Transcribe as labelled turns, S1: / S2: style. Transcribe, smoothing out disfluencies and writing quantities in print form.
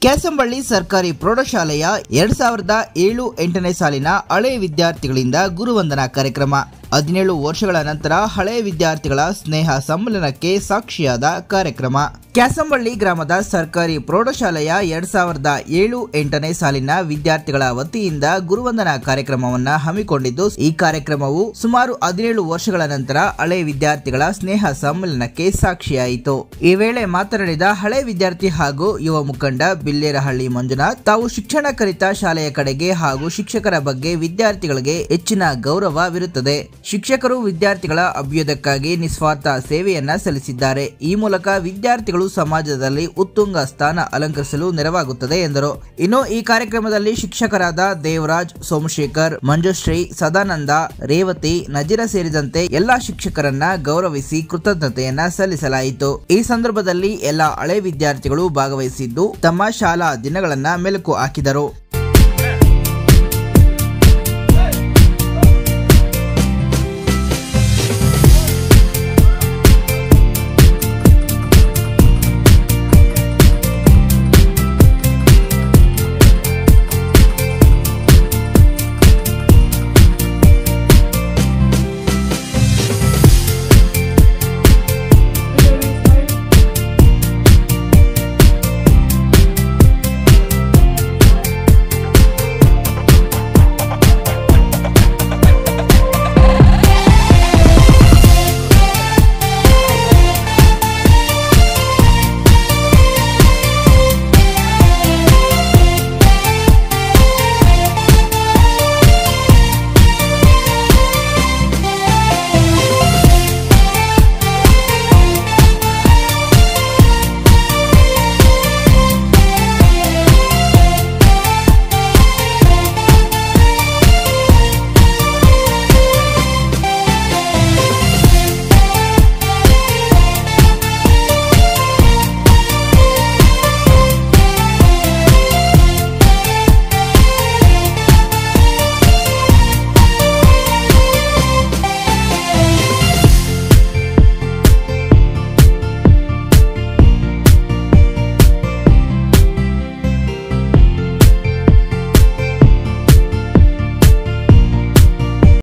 S1: ಕ್ಯಾಸಂಬಳ್ಳಿ ಸರ್ಕಾರಿ ಪ್ರೌಢಶಾಲೆಯ 2007-8ನೇ ಸಾಲಿನ ಹಳೆ ವಿದ್ಯಾರ್ಥಿಗಳಿಂದ ಗುರುವಂದನಾ ಕಾರ್ಯಕ್ರಮ. 17 ವರ್ಷಗಳ ನಂತರ ಹಳೆ ವಿದ್ಯಾರ್ಥಿಗಳ ಸ್ನೇಹ ಸಮ್ಮಿಲನಕ್ಕೆ ಸಾಕ್ಷಿಯಾದ ಕಾರ್ಯಕ್ರಮ. ಕ್ಯಾಸಂಬಳ್ಳಿ ಗ್ರಾಮದ ಸರ್ಕಾರಿ ಪ್ರೌಢಶಾಲೆಯ 2007-8ನೇ ಸಾಲಿನ ವಿದ್ಯಾರ್ಥಿಗಳ ವತಿಯಿಂದ ಗುರುವಂದನಾ ಕಾರ್ಯಕ್ರಮವನ್ನು ಹಮ್ಮಿಕೊಂಡಿದ್ದು, ಈ ಕಾರ್ಯಕ್ರಮವು ಸುಮಾರು 17 ವರ್ಷಗಳ ನಂತರ ಹಳೆ ವಿದ್ಯಾರ್ಥಿಗಳ ಸ್ನೇಹ ಸಮ್ಮಿಲನಕ್ಕೆ ಸಾಕ್ಷಿಯಾಯಿತು. ಈ ವೇಳೆ ಮಾತನಾಡಿದ ಹಳೆ ವಿದ್ಯಾರ್ಥಿ ಹಾಗೂ ಯುವ ಮುಖಂಡ ಬಿಲ್ಲೇರಹಳ್ಳಿ ಮಂಜುನಾಥ್, ತಾವು ಶಿಕ್ಷಣ ಕಲಿತ ಶಾಲೆಯ ಕಡೆಗೆ ಹಾಗೂ ಶಿಕ್ಷಕರ ಬಗ್ಗೆ ವಿದ್ಯಾರ್ಥಿಗಳಿಗೆ ಹೆಚ್ಚಿನ ಗೌರವವಿರುತ್ತದೆ. ಶಿಕ್ಷಕರು ವಿದ್ಯಾರ್ಥಿಗಳ ಅಭ್ಯುದಯಕ್ಕಾಗಿ ನಿಸ್ವಾರ್ಥ ಸೇವೆಯನ್ನ ಸಲ್ಲಿಸಿದ್ದಾರೆ. ಈ ಮೂಲಕ ವಿದ್ಯಾರ್ಥಿಗಳು ಸಮಾಜದಲ್ಲಿ ಉತ್ತುಂಗ ಸ್ಥಾನ ಅಲಂಕರಿಸಲು ನೆರವಾಗುತ್ತದೆ ಎಂದರು. ಇನ್ನು ಈ ಕಾರ್ಯಕ್ರಮದಲ್ಲಿ ಶಿಕ್ಷಕರಾದ ದೇವರಾಜ್, ಸೋಮಶೇಖರ್, ಮಂಜುಶ್ರೀ, ಸದಾನಂದ, ರೇವತಿ, ನಜೀರ ಸೇರಿದಂತೆ ಎಲ್ಲಾ ಶಿಕ್ಷಕರನ್ನ ಗೌರವಿಸಿ ಕೃತಜ್ಞತೆಯನ್ನ ಸಲ್ಲಿಸಲಾಯಿತು. ಈ ಸಂದರ್ಭದಲ್ಲಿ ಎಲ್ಲಾ ಹಳೆ ವಿದ್ಯಾರ್ಥಿಗಳು ಭಾಗವಹಿಸಿದ್ದು ತಮ್ಮ ಶಾಲಾ ದಿನಗಳನ್ನ ಮೆಲುಕು ಹಾಕಿದರು.